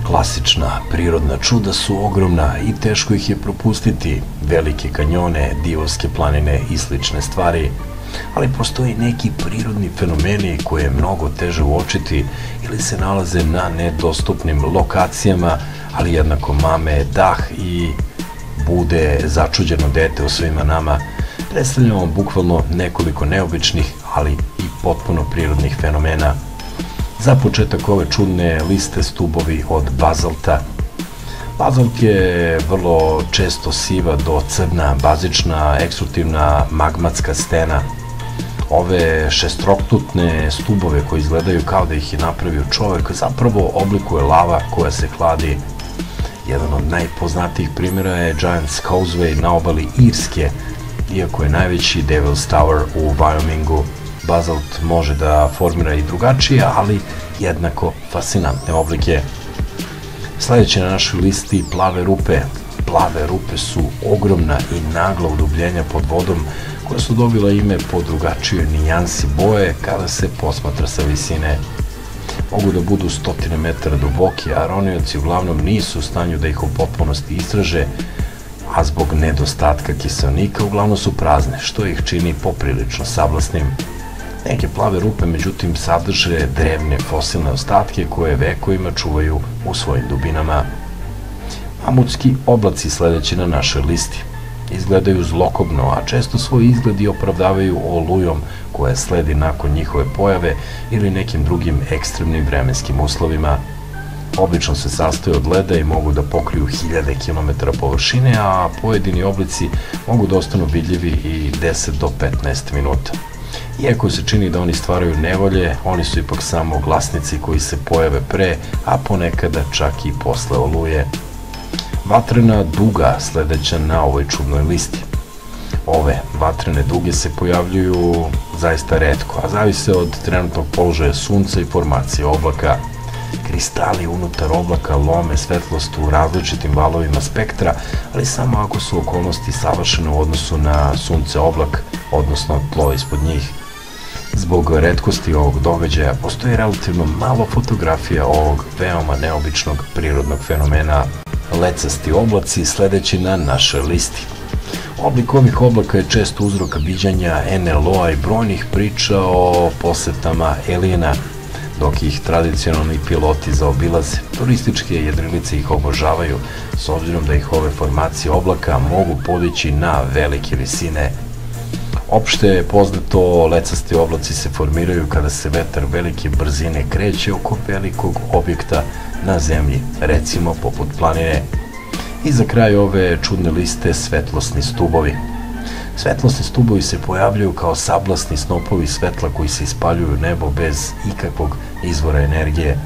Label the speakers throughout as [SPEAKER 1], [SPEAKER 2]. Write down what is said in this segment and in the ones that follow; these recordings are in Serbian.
[SPEAKER 1] Klasična prirodna čuda su ogromna i teško ih je propustiti, velike kanjone, Divovske planine i slične stvari, ali postoji neki prirodni fenomeni koje je mnogo teže uočiti ili se nalaze na nedostupnim lokacijama, ali jednako mame dah i bude začuđeno dete u svima nama. Predstavljamo bukvalno nekoliko neobičnih, ali i potpuno prirodnih fenomena. Za početak ove čudne liste stubovi od bazalta. Bazalt je vrlo često siva do crna, bazična, ekstruktivna, magmatska stena. Ove šestroktutne stubove koji izgledaju kao da ih je napravio čovek zapravo oblikuje lava koja se hladi. Jedan od najpoznatijih primjera je Giant's Causeway na obali Irske, iako je najveći Devil's Tower u Wyomingu. Bazalt može da formira i drugačije, ali jednako fascinantne oblike. Sledeće na našoj listi plave rupe. Plave rupe su ogromna i nagla udubljenja pod vodom koja su dobila ime po drugačijoj nijansi boje kada se posmatra sa visine. Mogu da budu stotine metara duboki, a ronioci uglavnom nisu u stanju da ih u potpunosti istraže, a zbog nedostatka kiseonika uglavnom su prazne, što ih čini poprilično sablasnim. Neke plave rupe, međutim, sadrže drevne fosilne ostatke koje vekovima čuvaju u svojim dubinama. Mamutski oblaci sledeći na našoj listi. Izgledaju zlokobno, a često svoj izgled i opravdavaju olujom koja sledi nakon njihove pojave ili nekim drugim ekstremnim vremenskim uslovima. Obično se sastoje od leda i mogu da pokriju hiljade kilometara površine, a pojedini oblici mogu da ostanu vidljivi i 10 do 15 minuta. Iako se čini da oni stvaraju nevolje, oni su ipak samo glasnici koji se pojave pre, a ponekada čak i posle oluje. Vatrena duga sledeća na ovoj čudnoj listi. Ove vatrene duge se pojavljuju zaista retko, a zavise od trenutnog položaja sunca i formacije oblaka. Kristali unutar oblaka lome svetlost u različitim valovima spektra, ali samo ako su okolnosti savršene u odnosu na sunce oblak, odnosno tlo ispod njih. Zbog retkosti ovog događaja postoji relativno malo fotografija ovog veoma neobičnog prirodnog fenomena. Lecasti oblaci sledeći na našoj listi. Oblik ovih oblaka je često uzrok viđanja NLO-a i brojnih priča o posetama elijena, dok ih tradicionalni piloti zaobilaze. Turističke jedrilice ih obožavaju, s obzirom da ih ove formacije oblaka mogu podići na velike visine. Opšte je poznato, lecasti oblaci se formiraju kada se vetar velike brzine kreće oko velikog objekta na zemlji, recimo poput planine. I za kraj ove čudne liste svetlosni stubovi. Svetlosni stubovi se pojavljaju kao sablasni snopovi svetla koji se ispaljuju u nebo bez ikakvog izvora energije.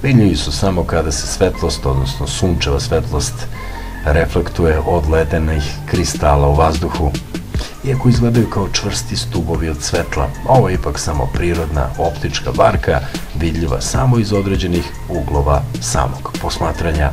[SPEAKER 1] Vidljivi su samo kada se svetlost, odnosno sunčeva svetlost, reflektuje od ledenih kristala u vazduhu. Iako izgledaju kao čvrsti stubovi od svetla, ovo je ipak samo prirodna optička varka, vidljiva samo iz određenih uglova samog posmatranja.